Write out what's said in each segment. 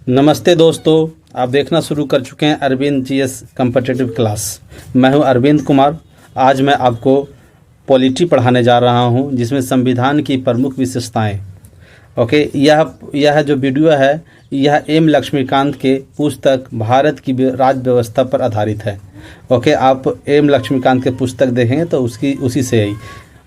नमस्ते दोस्तों, आप देखना शुरू कर चुके हैं अरविंद जीएस कम्पिटिटिव क्लास। मैं हूं अरविंद कुमार। आज मैं आपको पॉलिटी पढ़ाने जा रहा हूं, जिसमें संविधान की प्रमुख विशेषताएं। ओके, यह जो वीडियो है यह एम लक्ष्मीकांत के पुस्तक भारत की राज्य व्यवस्था पर आधारित है। ओके, आप एम लक्ष्मीकांत के पुस्तक देखेंगे तो उसी से ही।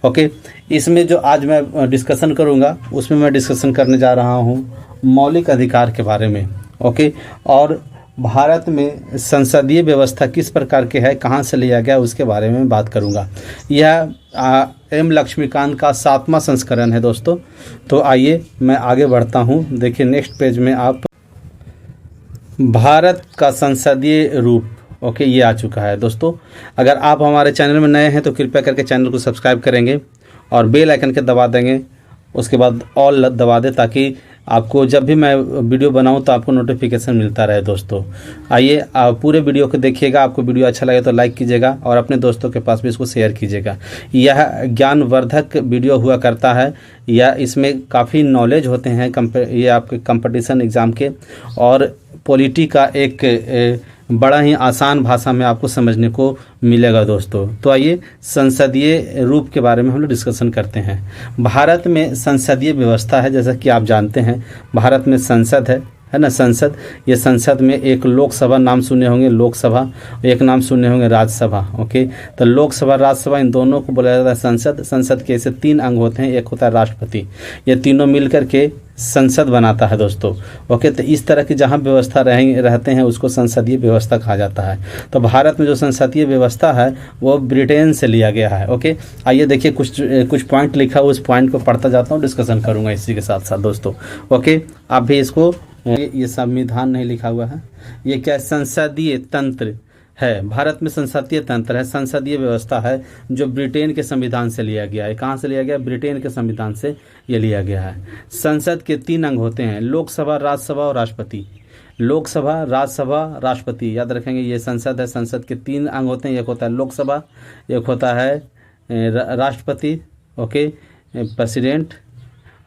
ओके, इसमें जो आज मैं डिस्कशन करूंगा उसमें मैं डिस्कशन करने जा रहा हूं मौलिक अधिकार के बारे में। ओके, और भारत में संसदीय व्यवस्था किस प्रकार के है, कहां से लिया गया, उसके बारे में बात करूंगा। यह एम लक्ष्मीकांत का 7वां संस्करण है दोस्तों। तो आइए मैं आगे बढ़ता हूं। देखिए नेक्स्ट पेज में आप भारत का संसदीय रूप, ओके, ये आ चुका है दोस्तों। अगर आप हमारे चैनल में नए हैं तो कृपया करके चैनल को सब्सक्राइब करेंगे और बेल आइकन के दबा देंगे। उसके बाद ऑल दबा दें ताकि आपको जब भी मैं वीडियो बनाऊं तो आपको नोटिफिकेशन मिलता रहे दोस्तों। आइए पूरे वीडियो को देखिएगा। आपको वीडियो अच्छा लगे तो लाइक कीजिएगा और अपने दोस्तों के पास भी इसको शेयर कीजिएगा। यह ज्ञानवर्धक वीडियो हुआ करता है, या इसमें काफ़ी नॉलेज होते हैं ये आपके कंपटीशन एग्ज़ाम के, और पॉलिटी का एक बड़ा ही आसान भाषा में आपको समझने को मिलेगा दोस्तों। तो आइए संसदीय रूप के बारे में हम लोग डिस्कशन करते हैं। भारत में संसदीय व्यवस्था है, जैसा कि आप जानते हैं भारत में संसद है ना। संसद, ये संसद में एक लोकसभा नाम सुने होंगे, लोकसभा, एक नाम सुने होंगे राज्यसभा। ओके, तो लोकसभा राज्यसभा इन दोनों को बोला जाता है संसद। संसद के ऐसे 3 अंग होते हैं, एक होता है राष्ट्रपति। ये तीनों मिलकर के संसद बनाता है दोस्तों। ओके, तो इस तरह की जहाँ व्यवस्था रहते हैं उसको संसदीय व्यवस्था कहा जाता है। तो भारत में जो संसदीय व्यवस्था है वो ब्रिटेन से लिया गया है। ओके, आइए देखिए कुछ पॉइंट लिखा हुआ, उस पॉइंट को पढ़ता जाता हूँ, डिस्कशन करूँगा इसी के साथ साथ दोस्तों। ओके, आप भी इसको, ये संविधान नहीं लिखा हुआ है, ये क्या संसदीय तंत्र है। भारत में संसदीय तंत्र है, संसदीय व्यवस्था है जो ब्रिटेन के संविधान से लिया गया है। कहाँ से लिया गया? ब्रिटेन के संविधान से ये लिया गया है। संसद के 3 अंग होते हैं, लोकसभा, राज्यसभा और राष्ट्रपति। लोकसभा, राज्यसभा, राष्ट्रपति, याद रखेंगे ये संसद है। संसद के 3 अंग होते हैं, एक होता है लोकसभा, एक होता है राष्ट्रपति, ओके, प्रेसिडेंट,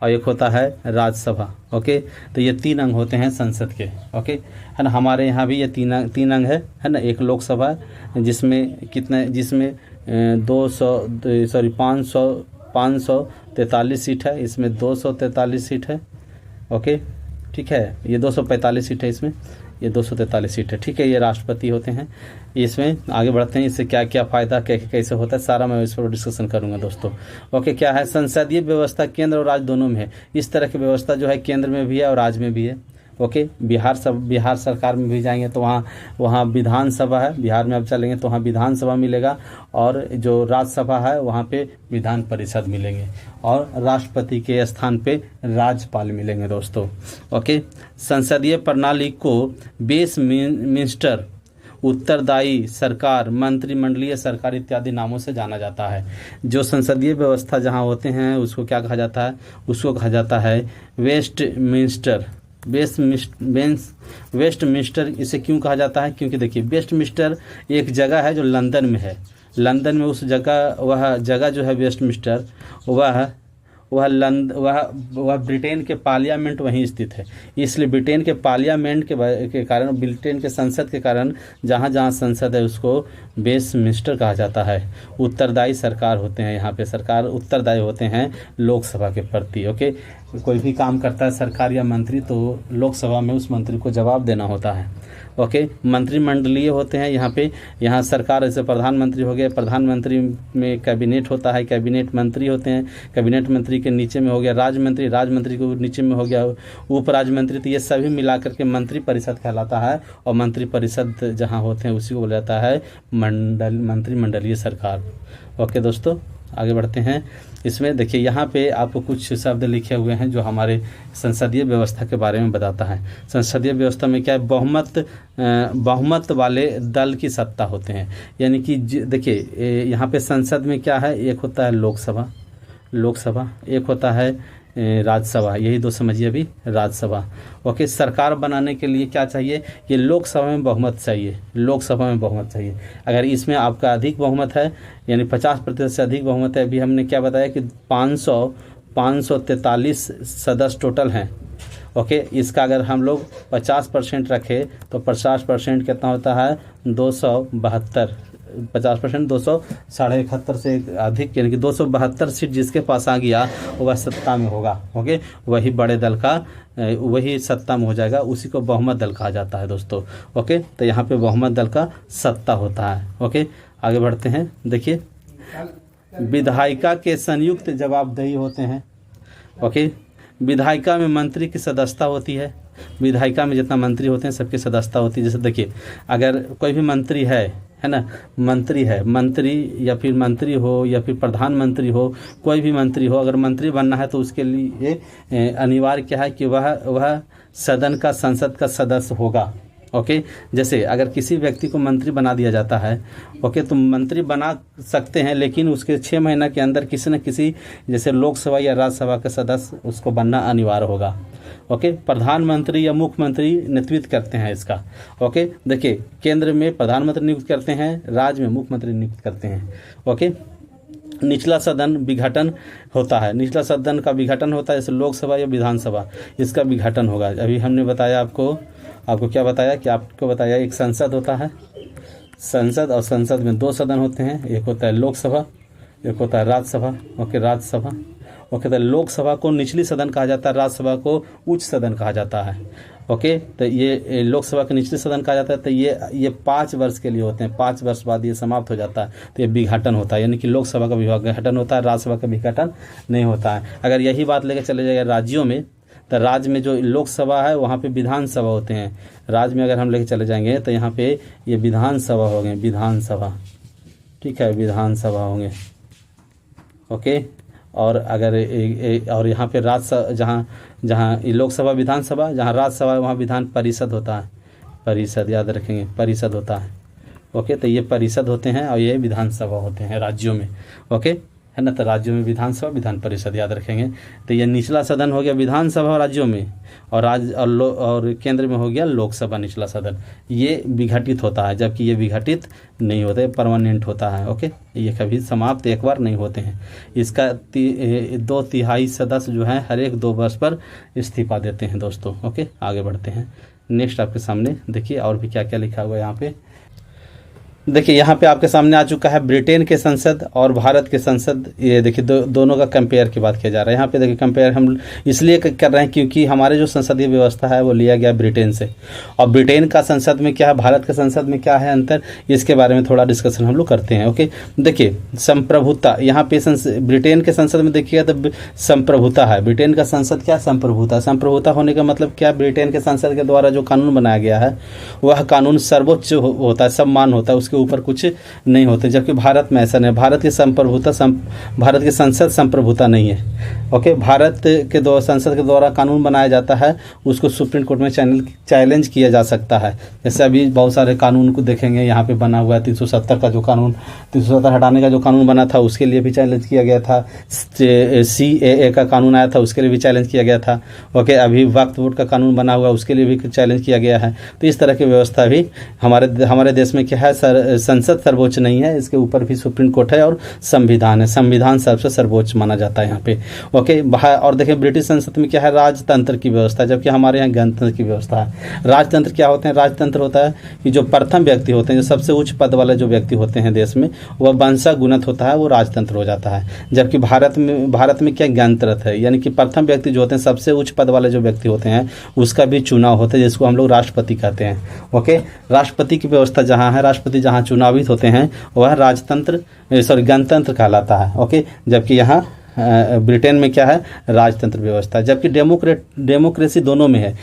और एक होता है राज्यसभा। ओके, तो ये 3 अंग होते हैं संसद के। ओके, है ना। हमारे यहाँ भी ये तीन अंग है ना। एक लोकसभा जिसमें 543 सीट है, इसमें 243 सीट है। ओके, ठीक है, ये 245 सीट है, इसमें ये 243 सीट है। ठीक है, ये राष्ट्रपति होते हैं। इसमें आगे बढ़ते हैं, इससे क्या क्या फ़ायदा, कैसे होता है, सारा मैं इस पर डिस्कशन करूंगा दोस्तों। ओके, क्या है संसदीय व्यवस्था? केंद्र और राज्य दोनों में है। इस तरह की व्यवस्था जो है केंद्र में भी है और राज्य में भी है। ओके, बिहार सरकार में भी जाएंगे तो वहाँ विधानसभा है। बिहार में अब चलेंगे तो वहाँ विधानसभा मिलेगा, और जो राज्यसभा है वहाँ पे विधान परिषद मिलेंगे, और राष्ट्रपति के स्थान पे राज्यपाल मिलेंगे दोस्तों। ओके, संसदीय प्रणाली को वेस्टमिंस्टर, उत्तरदायी सरकार, मंत्रिमंडलीय सरकार इत्यादि नामों से जाना जाता है। जो संसदीय व्यवस्था जहाँ होते हैं उसको क्या कहा जाता है? उसको कहा जाता है वेस्टमिंस्टर। वेस्टमिंस्टर इसे क्यों कहा जाता है? क्योंकि देखिए वेस्टमिंस्टर एक जगह है जो लंदन में है। लंदन में वह जगह जो है वेस्टमिंस्टर, वह ब्रिटेन के पार्लियामेंट वहीं स्थित है। इसलिए ब्रिटेन के पार्लियामेंट के कारण, ब्रिटेन के संसद के कारण जहाँ जहाँ संसद है उसको वेस्टमिंस्टर कहा जाता है। उत्तरदायी सरकार होते हैं, यहाँ पे सरकार उत्तरदायी होते हैं लोकसभा के प्रति। ओके, कोई भी काम करता है सरकार या मंत्री तो लोकसभा में उस मंत्री को जवाब देना होता है। ओके, मंत्रिमंडलीय होते हैं यहाँ सरकार, जैसे प्रधानमंत्री हो गए, प्रधानमंत्री में कैबिनेट होता है, कैबिनेट मंत्री होते हैं, कैबिनेट मंत्री के नीचे में हो गया राज्य मंत्री, राज्य मंत्री के नीचे में हो गया उप राज्य मंत्री। तो ये सभी मिलाकर के मंत्री परिषद कहलाता है, और मंत्री परिषद जहाँ होते हैं उसी को बोला जाता है मंत्रिमंडलीय सरकार। ओके दोस्तों, आगे बढ़ते हैं। इसमें देखिए यहाँ पे आपको कुछ शब्द लिखे हुए हैं जो हमारे संसदीय व्यवस्था के बारे में बताता है। संसदीय व्यवस्था में क्या है? बहुमत वाले दल की सत्ता होते हैं। यानी कि देखिए यहाँ पे संसद में क्या है? एक होता है लोकसभा, एक होता है राज्यसभा, यही 2 समझिए अभी, राज्यसभा। ओके, सरकार बनाने के लिए क्या चाहिए? ये लोकसभा में बहुमत चाहिए, लोकसभा में बहुमत चाहिए। अगर इसमें आपका अधिक बहुमत है, यानी 50% से अधिक बहुमत है, अभी हमने क्या बताया कि 543 सदस्य टोटल हैं, ओके, इसका अगर हम लोग 50% रखें तो 50% कितना होता है 272, 50% 271 से अधिक, यानी कि 272 सीट जिसके पास आ गया वह सत्ता में होगा। ओके, वही बड़े दल का वही सत्ता में हो जाएगा, उसी को बहुमत दल कहा जाता है दोस्तों। ओके, तो यहाँ पे बहुमत दल का सत्ता होता है। ओके, आगे बढ़ते हैं। देखिए, विधायिका के संयुक्त जवाबदेही होते हैं। ओके, विधायिका में मंत्री की सदस्यता होती है। विधायिका में जितना मंत्री होते हैं सबकी सदस्यता होती है। जैसे देखिए, अगर कोई भी मंत्री है ना, मंत्री है, मंत्री या फिर मंत्री हो या फिर प्रधानमंत्री हो, कोई भी मंत्री हो, अगर मंत्री बनना है तो उसके लिए अनिवार्य क्या है कि वह सदन का, संसद का सदस्य होगा। ओके, जैसे अगर किसी व्यक्ति को मंत्री बना दिया जाता है, ओके, तो मंत्री बना सकते हैं, लेकिन उसके 6 महीना के अंदर किसी न किसी, जैसे लोकसभा या राज्यसभा का सदस्य उसको बनना अनिवार्य होगा। ओके, प्रधानमंत्री या मुख्यमंत्री नेतृत्व करते हैं इसका। ओके, देखिए, केंद्र में प्रधानमंत्री नियुक्त करते हैं, राज्य में मुख्यमंत्री नियुक्त करते हैं। ओके, निचला सदन विघटन होता है। निचला सदन का विघटन होता है, जैसे लोकसभा या विधानसभा, इसका विघटन होगा। अभी हमने बताया आपको क्या बताया कि आपको बताया एक संसद होता है, संसद, और संसद में 2 सदन होते हैं, एक होता है लोकसभा, एक होता है राज्यसभा। ओके, राज्यसभा। ओके, तो लोकसभा को निचली सदन कहा जाता है, राज्यसभा को उच्च सदन कहा जाता है। ओके, तो ये लोकसभा के निचले सदन कहा जाता है। तो ये 5 वर्ष के लिए होते हैं, 5 वर्ष बाद ये समाप्त हो जाता है, तो ये विघटन होता है, यानी कि लोकसभा का विघटन होता है, राज्यसभा का विघटन नहीं होता है। अगर यही बात लेकर चले जाएगा राज्यों में, तो राज्य में जो लोकसभा है वहाँ पे विधानसभा होते हैं। राज्य में अगर हम लेके चले जाएंगे तो यहाँ पे ये विधानसभा होंगे, विधानसभा, ठीक है, विधानसभा होंगे। ओके, और अगर और यहाँ पे राज्य, जहाँ लोकसभा विधानसभा, जहाँ राज्यसभा वहाँ विधान परिषद होता है, परिषद याद रखेंगे, परिषद होता है। ओके, तो ये परिषद होते हैं और ये विधानसभा होते हैं राज्यों में। ओके, है ना, तो राज्यों में विधानसभा, विधान परिषद याद रखेंगे। तो ये निचला सदन हो गया विधानसभा राज्यों में, और राज्य और केंद्र में हो गया लोकसभा निचला सदन। ये विघटित होता है, जबकि ये विघटित नहीं होता है, परमानेंट होता है। ओके, ये कभी समाप्त एक बार नहीं होते हैं। इसका 2/3 सदस्य जो हैं हर एक 2 वर्ष पर इस्तीफा देते हैं दोस्तों। ओके, आगे बढ़ते हैं। नेक्स्ट आपके सामने देखिए और भी क्या क्या लिखा हुआ है यहाँ पे। देखिए, यहाँ पे आपके सामने आ चुका है ब्रिटेन के संसद और भारत के संसद। ये देखिए, दोनों का कंपेयर की बात किया जा रहा है। यहाँ पे देखिए, कंपेयर हम इसलिए कर रहे हैं क्योंकि हमारे जो संसदीय व्यवस्था है वो लिया गया ब्रिटेन से, और ब्रिटेन का संसद में क्या है, भारत के संसद में क्या है अंतर, इसके बारे में थोड़ा डिस्कशन हम लोग करते हैं। ओके, देखिए, संप्रभुता, यहाँ पे ब्रिटेन के संसद में देखिएगा तो संप्रभुता है। ब्रिटेन का संसद क्या, संप्रभुता। संप्रभुता होने का मतलब क्या, ब्रिटेन के संसद के द्वारा जो कानून बनाया गया है वह कानून सर्वोच्च होता है, सम्मान होता है, उसके ऊपर कुछ नहीं होते। जबकि भारत में ऐसा नहीं, भारत की संप्रभुता, भारत की संसद संप्रभुता नहीं है। ओके, भारत के संसद के द्वारा कानून बनाया जाता है, उसको सुप्रीम कोर्ट में चैलेंज किया जा सकता है। जैसे अभी बहुत सारे कानून को देखेंगे, यहाँ पे बना हुआ है 370 का जो कानून, 370 हटाने का जो कानून बना था उसके लिए भी चैलेंज किया गया था। CAA का कानून आया था, उसके लिए भी चैलेंज किया गया था। ओके, अभी वक्फ बोर्ड का कानून बना हुआ उसके लिए भी चैलेंज किया गया है। तो इस तरह की व्यवस्था भी हमारे देश में क्या है, संसद सर्वोच्च नहीं है, इसके ऊपर भी सुप्रीम कोर्ट है और संविधान है। संविधान सबसे सर्वोच्च माना जाता है यहाँ पे। ओके, और देखिए, ब्रिटिश संसद में क्या है, राजतंत्र की व्यवस्था, जबकि हमारे यहाँ गणतंत्र की व्यवस्था है। राजतंत्र क्या होते हैं, राजतंत्र होता है कि जो प्रथम व्यक्ति होते हैं, जो सबसे उच्च पद वाले जो व्यक्ति होते हैं देश में, वह वंशागुणित होता है, वो राजतंत्र हो जाता है। जबकि भारत में क्या, गणतंत्र है, यानी कि प्रथम व्यक्ति जो होते हैं, सबसे उच्च पद वाले जो व्यक्ति होते हैं, उसका भी चुनाव होता है, जिसको हम लोग राष्ट्रपति कहते हैं। ओके, राष्ट्रपति की व्यवस्था जहाँ है, राष्ट्रपति जहाँ चुनावित होते हैं वह गणतंत्र कहलाता है। ओके, जबकि यहाँ ब्रिटेन में क्या है, राजतंत्र व्यवस्था। जबकि डेमोक्रेसी दोनों में है,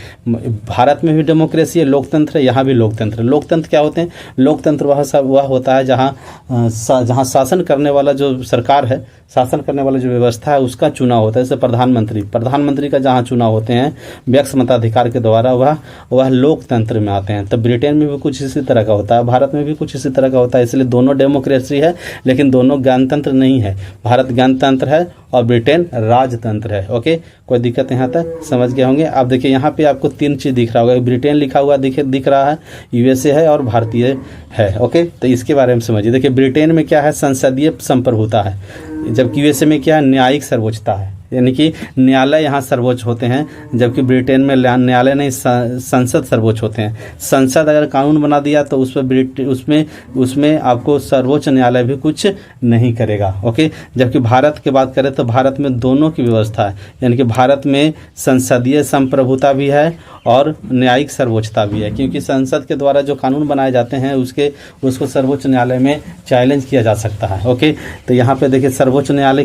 भारत में भी डेमोक्रेसी है, लोकतंत्र है, यहाँ भी लोकतंत्र। लोकतंत्र क्या होते हैं, लोकतंत्र वह होता है जहाँ शासन करने वाला जो सरकार है, शासन करने वाला जो व्यवस्था है उसका चुनाव होता है। जैसे प्रधानमंत्री का जहाँ चुनाव होते हैं व्यक्ति मताधिकार के द्वारा, वह लोकतंत्र में आते हैं। तो ब्रिटेन में भी कुछ इसी तरह का होता है, भारत में भी कुछ इसी तरह का होता है। इसलिए दोनों डेमोक्रेसी है, लेकिन दोनों गणतंत्र नहीं है। भारत गणतंत्र है और ब्रिटेन राजतंत्र है। ओके, कोई दिक्कत यहाँ तक समझ गए होंगे। अब देखिए, यहाँ पे आपको 3 चीज़ दिख रहा होगा, ब्रिटेन लिखा हुआ दिख रहा है, USA है और भारतीय है। ओके, तो इसके बारे में समझिए। देखिए, ब्रिटेन में क्या है, संसदीय संप्रभुता है, जबकि USA में क्या है, न्यायिक सर्वोच्चता है। यानी कि न्यायालय यहाँ सर्वोच्च होते हैं, जबकि ब्रिटेन में न्यायालय नहीं, संसद सर्वोच्च होते हैं। संसद अगर कानून बना दिया तो उसमें आपको सर्वोच्च न्यायालय भी कुछ नहीं करेगा। ओके, जबकि भारत की बात करें तो भारत में दोनों की व्यवस्था है, यानी कि भारत में संसदीय संप्रभुता भी है और न्यायिक सर्वोच्चता भी है, क्योंकि संसद के द्वारा जो कानून बनाए जाते हैं उसको सर्वोच्च न्यायालय में चैलेंज किया जा सकता है। ओके, तो यहाँ पे देखिए सर्वोच्च न्यायालय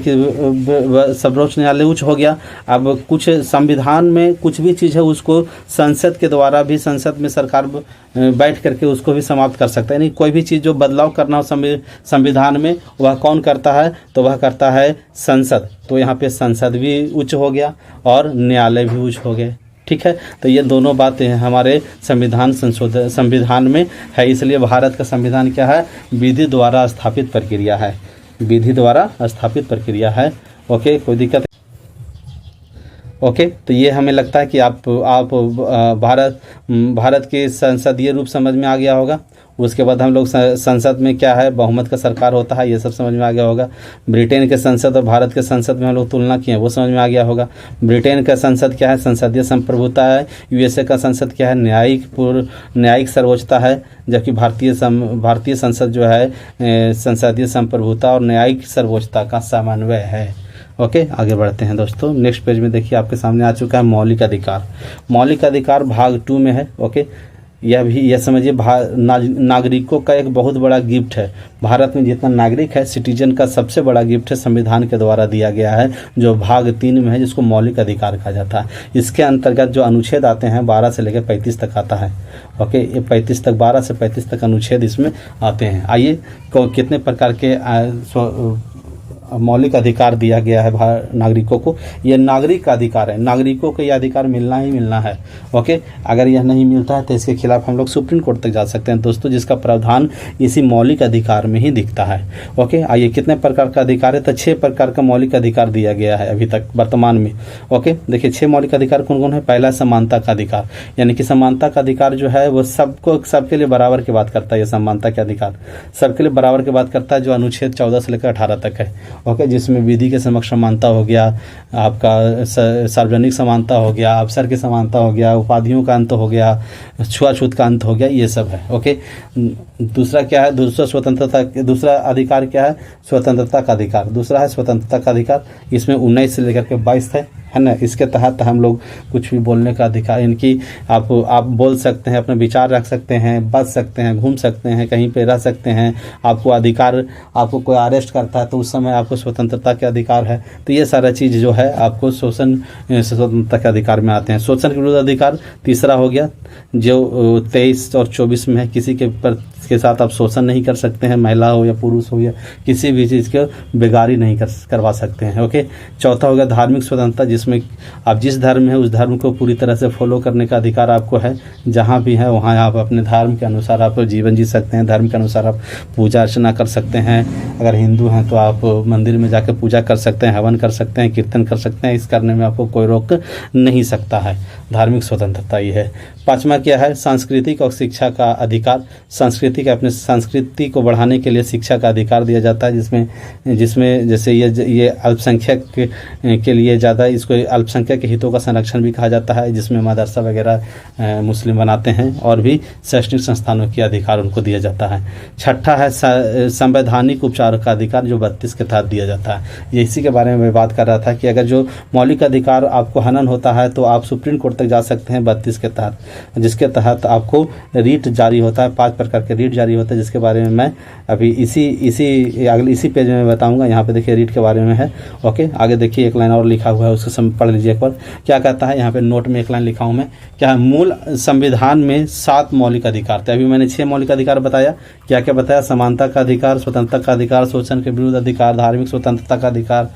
उच्च हो गया। अब कुछ संविधान में कुछ भी चीज़ है उसको संसद के द्वारा भी, संसद में सरकार बैठ करके उसको भी समाप्त कर सकता है, यानी कोई भी चीज़ जो बदलाव करना हो संविधान में वह कौन करता है, तो वह करता है संसद। तो यहाँ पे संसद भी उच्च हो गया और न्यायालय भी उच्च हो गए। ठीक है, तो ये दोनों बातें हमारे संविधान में है। इसलिए भारत का संविधान क्या है, विधि द्वारा स्थापित प्रक्रिया है, विधि द्वारा स्थापित प्रक्रिया है। ओके, कोई दिक्कत? ओके, तो ये हमें लगता है कि आप भारत के संसदीय रूप समझ में आ गया होगा। उसके बाद हम लोग संसद में क्या है, बहुमत का सरकार होता है, ये सब समझ में आ गया होगा। ब्रिटेन के संसद और भारत के संसद में हम लोग तुलना किए, वो समझ में आ गया होगा। ब्रिटेन का संसद क्या है, संसदीय संप्रभुता है। यूएसए का संसद क्या है, न्यायिक सर्वोच्चता है। जबकि भारतीय संसद जो है संसदीय संप्रभुता और न्यायिक सर्वोच्चता का समन्वय है। ओके, आगे बढ़ते हैं दोस्तों। नेक्स्ट पेज में देखिए आपके सामने आ चुका है मौलिक अधिकार। मौलिक अधिकार भाग 2 में है। ओके, यह समझिए नागरिकों का एक बहुत बड़ा गिफ्ट है। भारत में जितना नागरिक है, सिटीजन का सबसे बड़ा गिफ्ट है, संविधान के द्वारा दिया गया है, जो भाग 3 में है, जिसको मौलिक अधिकार कहा जाता है। इसके अंतर्गत जो अनुच्छेद आते हैं 12 से लेकर 35 तक आता है। ओके, ये 35 तक, 12 से 35 तक अनुच्छेद इसमें आते हैं। आइए कितने प्रकार के मौलिक अधिकार दिया गया है नागरिकों को। यह नागरिक का अधिकार है, नागरिकों को यह अधिकार मिलना ही मिलना है। ओके, अगर यह नहीं मिलता है तो इसके खिलाफ हम लोग सुप्रीम कोर्ट तक जा सकते हैं दोस्तों, जिसका प्रावधान इसी मौलिक अधिकार में ही दिखता है। ओके, आइए कितने प्रकार का अधिकार है, तो 6 प्रकार का मौलिक अधिकार दिया गया है अभी तक वर्तमान में। ओके, देखिए 6 मौलिक अधिकार कौन कौन है। पहला समानता का अधिकार, यानी कि समानता का अधिकार जो है वो सबके लिए बराबर की बात करता है। यह समानता के अधिकार सबके लिए बराबर की बात करता है, जो अनुच्छेद 14 से लेकर 18 तक है। ओके, जिसमें विधि के समक्ष समानता हो गया, आपका सार्वजनिक समानता हो गया, अवसर की समानता हो गया, उपाधियों का अंत हो गया, छुआछूत का अंत हो गया, ये सब है। ओके, दूसरा क्या है, दूसरा अधिकार क्या है, स्वतंत्रता का अधिकार। दूसरा है स्वतंत्रता का अधिकार, इसमें 19 से लेकर के 22 है ना। इसके तहत हम लोग कुछ भी बोलने का अधिकार, इनकी आप बोल सकते हैं, अपने विचार रख सकते हैं, बच सकते हैं, घूम सकते हैं, कहीं पे रह सकते हैं। आपको अधिकार, आपको कोई अरेस्ट करता है तो उस समय आपको स्वतंत्रता के अधिकार है। तो ये सारा चीज़ जो है आपको स्वतंत्रता के अधिकार में आते हैं। शोषण के विरुद्ध अधिकार तीसरा हो गया, जो 23 और 24 में है। किसी के साथ आप शोषण नहीं कर सकते हैं, महिला हो या पुरुष हो, या किसी भी चीज़ को बेगारी नहीं करवा सकते हैं। ओके, चौथा हो गया धार्मिक स्वतंत्रता, जिसमें आप जिस धर्म है उस धर्म को पूरी तरह से फॉलो करने का अधिकार आपको है। जहाँ भी है वहाँ आप अपने धर्म के अनुसार आप जीवन जी सकते हैं, धर्म के अनुसार आप पूजा अर्चना कर सकते हैं। अगर हिंदू हैं तो आप मंदिर में जाकर पूजा कर सकते हैं, हवन कर सकते हैं, कीर्तन कर सकते हैं। इस करने में आपको कोई रोक नहीं सकता है। धार्मिक स्वतंत्रता ये है। पांचवा क्या है, सांस्कृतिक और शिक्षा का अधिकार। अपने संस्कृति को बढ़ाने के लिए शिक्षा का अधिकार दिया जाता है, जिसमें जैसे ये अल्पसंख्यक के लिए ज़्यादा, इसको अल्पसंख्यक के हितों का संरक्षण भी कहा जाता है, जिसमें मदरसा वगैरह मुस्लिम बनाते हैं, और भी शैक्षणिक संस्थानों के अधिकार उनको दिया जाता है। छठा है संवैधानिक उपचार का अधिकार, जो 32 के तहत दिया जाता है। ये इसी के बारे में मैं बात कर रहा था कि अगर जो मौलिक अधिकार आपको हनन होता है तो आप सुप्रीम कोर्ट तक जा सकते हैं 32 के तहत, जिसके तहत आपको रीट जारी होता है। 5 प्रकार के रीट जारी होता है, जिसके बारे में मैं अभी इसी पेज में बताऊंगा। यहाँ पे देखिए रीट के बारे में है। ओके, आगे देखिए एक लाइन और लिखा हुआ है, उसको पढ़ लीजिए एक बार। क्या कहता है यहाँ पे, नोट में एक लाइन लिखा हूँ मैं, क्या है, मूल संविधान में 7 मौलिक अधिकार थे। अभी मैंने 6 मौलिक अधिकार बताया। क्या क्या बताया, समानता का अधिकार, स्वतंत्रता का अधिकार, शोषण के विरुद्ध अधिकार, धार्मिक स्वतंत्रता का अधिकार,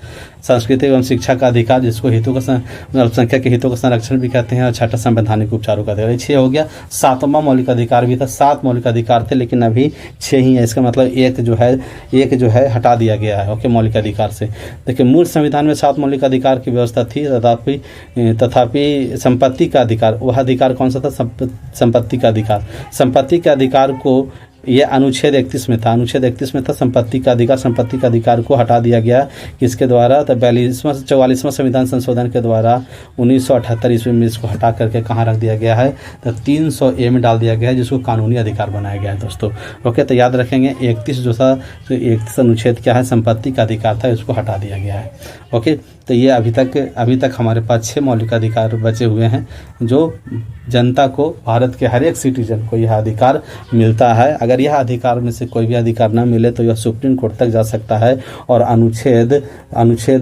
सांस्कृतिक एवं शिक्षा का अधिकार, जिसको अल्पसंख्यक के हितों का संरक्षण भी कहते हैं, और छठा संवैधानिक उपचारों का अधिकार। 6 हो गया। 7वां मौलिक अधिकार भी था। 7 मौलिक अधिकार थे, लेकिन अभी 6 ही है। इसका मतलब एक जो है हटा दिया गया है। ओके, मौलिक अधिकार से देखिए, मूल संविधान में 7 मौलिक अधिकार की व्यवस्था थी, तथापि संपत्ति का अधिकार, वह अधिकार कौन सा था, संपत्ति का अधिकार। संपत्ति के अधिकार को ये अनुच्छेद 31 में था। अनुच्छेद 31 में था संपत्ति का अधिकार को हटा दिया गया किसके द्वारा? तो 44वां संविधान संशोधन के द्वारा 1978 ईस्वी में इसको हटा करके कहाँ रख दिया गया है? तो 300A में डाल दिया गया है, जिसको कानूनी अधिकार बनाया गया है दोस्तों। ओके, तो याद रखेंगे 31 जो था, तो 31 अनुच्छेद क्या है? संपत्ति का अधिकार था, इसको हटा दिया गया है। ओके, तो ये अभी तक हमारे पास 6 मौलिक अधिकार बचे हुए हैं, जो जनता को, भारत के हर एक सिटीजन को यह अधिकार मिलता है। अगर यह अधिकार में से कोई भी अधिकार ना मिले तो यह सुप्रीम कोर्ट तक जा सकता है और अनुच्छेद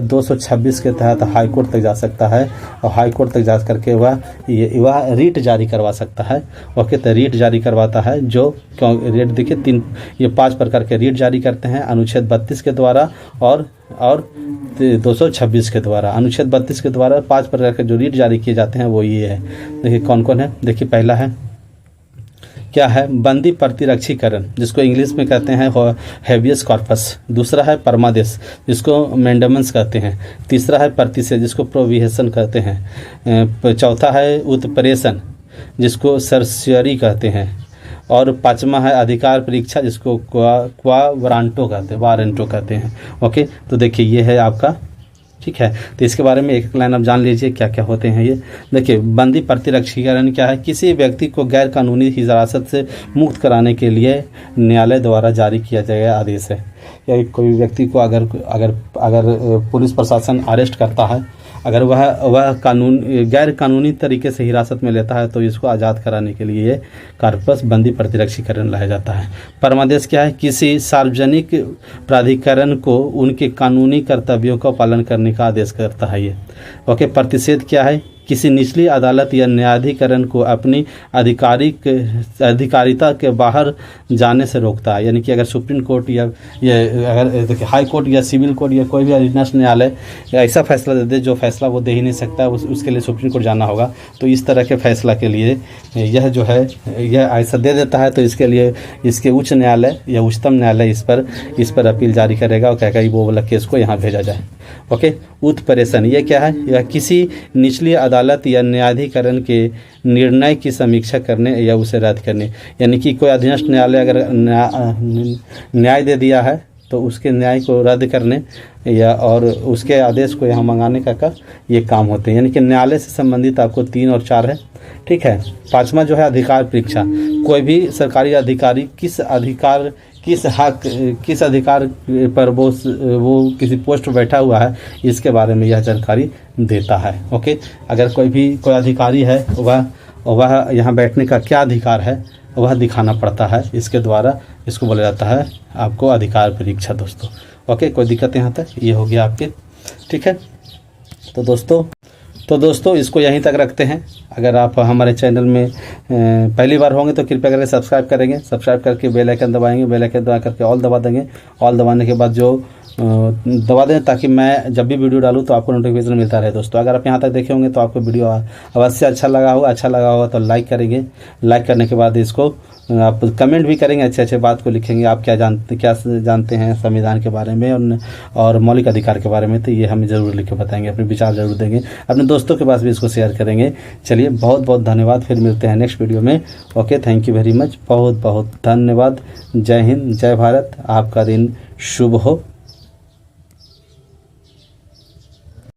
226 के तहत हाई कोर्ट तक जा सकता है और हाई कोर्ट तक जा करके वह रीट जारी करवा सकता है। ओके, तो रीट जारी करवाता है, जो रीट देखिए 5 प्रकार के रीट जारी करते हैं, अनुच्छेद 32 के द्वारा और 226 के द्वारा। अनुच्छेद 32 के द्वारा 5 प्रकार के जो रीट जारी किए जाते हैं वो ये है। देखिए कौन कौन है? देखिए पहला है क्या है? बंदी प्रतिरक्षीकरण, जिसको इंग्लिश में कहते हैं हेबियस कॉर्पस। दूसरा है परमादेश, जिसको मेंडेमेंस कहते हैं। तीसरा है प्रतिषेध, जिसको प्रोविहेशन कहते हैं। चौथा है उत्प्रेषण, जिसको सर्सियरी कहते हैं। और 5वां है अधिकार परीक्षा, जिसको वारंटो कहते हैं। ओके, तो देखिए ये है आपका, ठीक है। तो इसके बारे में एक लाइन आप जान लीजिए क्या क्या होते हैं ये। देखिए बंदी प्रतिरक्षीकरण क्या है? किसी व्यक्ति को गैर कानूनी हिरासत से मुक्त कराने के लिए न्यायालय द्वारा जारी किया गया आदेश है। या कोई व्यक्ति को अगर पुलिस प्रशासन अरेस्ट करता है, अगर वह गैर कानूनी तरीके से हिरासत में लेता है, तो इसको आज़ाद कराने के लिए ये कार्पस बंदी प्रतिरक्षीकरण लाया जाता है। परमादेश क्या है? किसी सार्वजनिक प्राधिकरण को उनके कानूनी कर्तव्यों का पालन करने का आदेश करता है ये। ओके, प्रतिषेध क्या है? किसी निचली अदालत या न्यायाधिकरण को अपनी अधिकारिता के बाहर जाने से रोकता है। यानी कि अगर सुप्रीम कोर्ट या अगर देखिए हाई कोर्ट या सिविल कोर्ट या कोई भी नेशनल न्यायालय ऐसा फैसला दे दे जो फैसला वो दे ही नहीं सकता, उसके लिए सुप्रीम कोर्ट जाना होगा। तो इस तरह के फैसला के लिए यह जो है यह ऐसा दे देता है, तो इसके लिए इसके उच्च न्यायालय या उच्चतम न्यायालय इस पर अपील जारी करेगा और कहेगा वो वाला केस को यहाँ भेजा जाए। ओके, उत्प्रेषण ये क्या है? यह किसी निचली अदालत या न्यायाधिकरण के निर्णय की समीक्षा करने या उसे रद्द करने। यानी कि कोई अधीनस्थ न्यायालय अगर न्याय दे दिया है तो उसके न्याय को रद्द करने या और उसके आदेश को यहाँ मंगाने का ये काम होते हैं। यानी कि न्यायालय से संबंधित आपको 3 और 4 है, ठीक है। 5वां जो है अधिकार परीक्षा। कोई भी सरकारी अधिकारी किस अधिकार पर वो किसी पोस्ट पर बैठा हुआ है, इसके बारे में यह जानकारी देता है। ओके, अगर कोई अधिकारी है वह यहाँ बैठने का क्या अधिकार है वह दिखाना पड़ता है, इसके द्वारा इसको बोला जाता है आपको अधिकार परीक्षा दोस्तों। ओके, कोई दिक्कत यहाँ तक? ये हो गया आपके, ठीक है। तो दोस्तों इसको यहीं तक रखते हैं। अगर आप हमारे चैनल में पहली बार होंगे तो कृपया करके सब्सक्राइब करके बेल आइकन दबाएंगे, बेल आइकन दबा करके ऑल दबा देंगे। ऑल दबाने के बाद जो दबा दें ताकि मैं जब भी वीडियो डालूँ तो आपको नोटिफिकेशन मिलता रहे दोस्तों। अगर आप यहाँ तक देखे होंगे तो आपको वीडियो अवश्य अच्छा लगा होगा तो लाइक करेंगे। लाइक करने के बाद इसको आप कमेंट भी करेंगे, अच्छे बात को लिखेंगे, आप क्या जानते हैं संविधान के बारे में और मौलिक अधिकार के बारे में, तो ये हमें ज़रूर लिख के बताएंगे, अपने विचार ज़रूर देंगे, अपने दोस्तों के पास भी इसको शेयर करेंगे। चलिए बहुत बहुत धन्यवाद, फिर मिलते हैं नेक्स्ट वीडियो में। Okay, thank you very much, बहुत बहुत धन्यवाद। जय हिंद, जय भारत, आपका दिन शुभ हो।